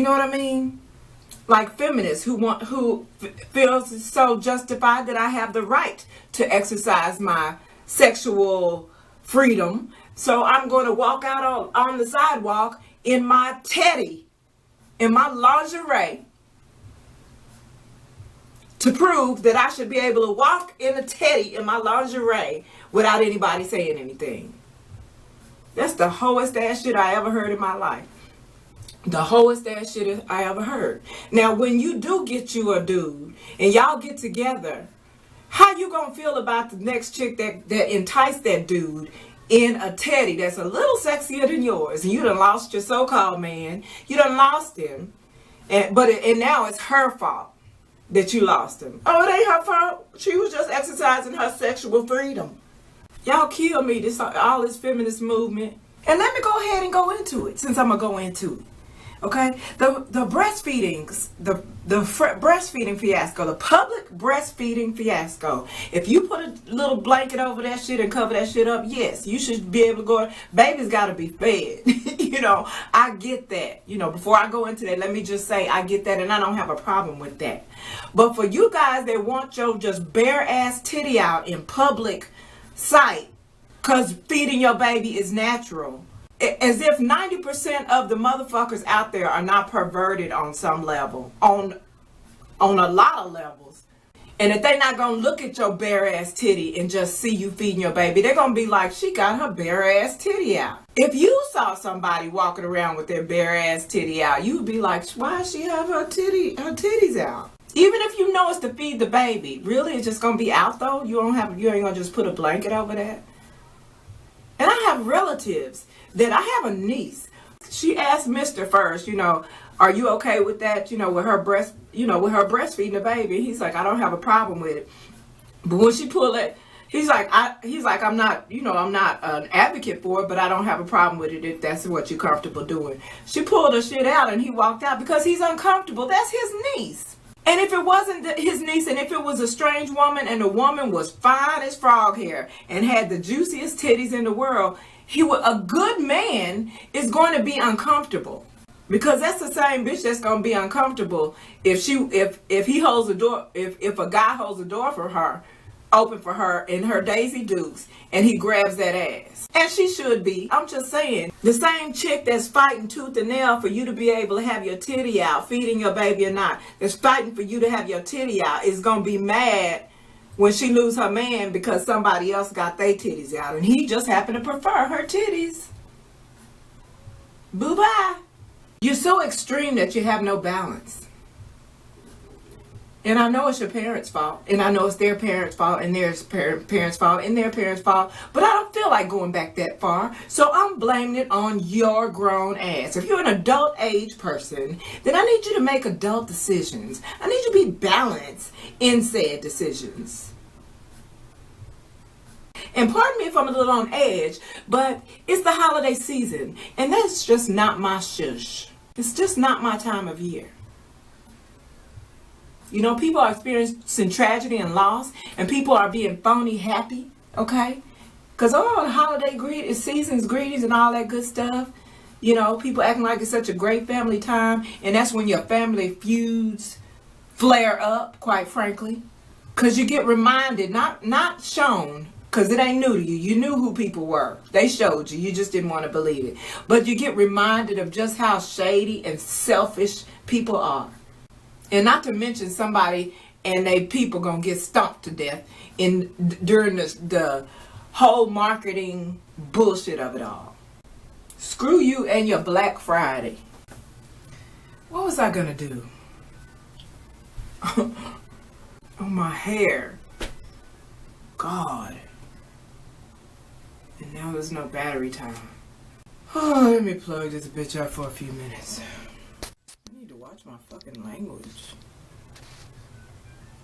You know what I mean? Like feminists who feels so justified that I have the right to exercise my sexual freedom. So I'm going to walk out on the sidewalk in my teddy, in my lingerie, to prove that I should be able to walk in a teddy in my lingerie without anybody saying anything. That's the hoest ass shit I ever heard in my life. The hoest ass shit I ever heard. Now, when you do get you a dude and y'all get together, how you gonna feel about the next chick that enticed that dude in a teddy that's a little sexier than yours, and you done lost your so-called man, you done lost him, and now it's her fault that you lost him. Oh, it ain't her fault. She was just exercising her sexual freedom. Y'all kill me, all this feminist movement. And let me go ahead and go into it, since I'm gonna go into it. Okay, the breastfeeding fiasco, the public breastfeeding fiasco. If you put a little blanket over that shit and cover that shit up, yes, you should be able to go. Baby's got to be fed. You know, I get that. You know, before I go into that, let me just say I get that, and I don't have a problem with that. But for you guys that want your just bare ass titty out in public sight, cause feeding your baby is natural. As if 90% of the motherfuckers out there are not perverted on some level, on a lot of levels. And if they not gonna look at your bare ass titty and just see you feeding your baby, they're gonna be like, she got her bare ass titty out. If you saw somebody walking around with their bare ass titty out, you'd be like, why does she have her titties out? Even if you know it's to feed the baby, really it's just gonna be out though? You ain't gonna just put a blanket over that? And I have relatives that I have a niece. She asked Mr. first, you know, are you okay with that? You know, with her breastfeeding the baby. He's like, I don't have a problem with it. But when she pulled it, he's like, I'm not an advocate for it, but I don't have a problem with it if that's what you're comfortable doing. She pulled her shit out and he walked out because he's uncomfortable. That's his niece. And if it wasn't his niece, and if it was a strange woman and the woman was fine as frog hair and had the juiciest titties in the world, a good man is going to be uncomfortable, because that's the same bitch that's going to be uncomfortable if he holds the door, if a guy holds the door for her, open for her in her Daisy Dukes, and he grabs that ass. And she should be. I'm just saying, the same chick that's fighting tooth and nail for you to be able to have your titty out, feeding your baby or not, that's fighting for you to have your titty out, is going to be mad when she lose her man because somebody else got their titties out and he just happened to prefer her titties. Boo-bye. You're so extreme that you have no balance. And I know it's your parents' fault, and I know it's their parents' fault, and their parents' fault, and their parents' fault, but I don't feel like going back that far, so I'm blaming it on your grown ass. If you're an adult age person, then I need you to make adult decisions. I need you to be balanced in said decisions. And pardon me if I'm a little on edge, but it's the holiday season, and that's just not my shush. It's just not my time of year. You know, people are experiencing tragedy and loss, and people are being phony happy, okay? Because, holiday greetings, seasons greetings and all that good stuff. You know, people acting like it's such a great family time, and that's when your family feuds flare up, quite frankly. Because you get reminded, not shown, because it ain't new to you. You knew who people were. They showed you. You just didn't want to believe it. But you get reminded of just how shady and selfish people are. And not to mention somebody and they people gonna get stomped to death during the whole marketing bullshit of it all. Screw you and your Black Friday. What was I gonna do? Oh, my hair. God. And now there's no battery time. Oh, let me plug this bitch up for a few minutes. Watch my fucking language.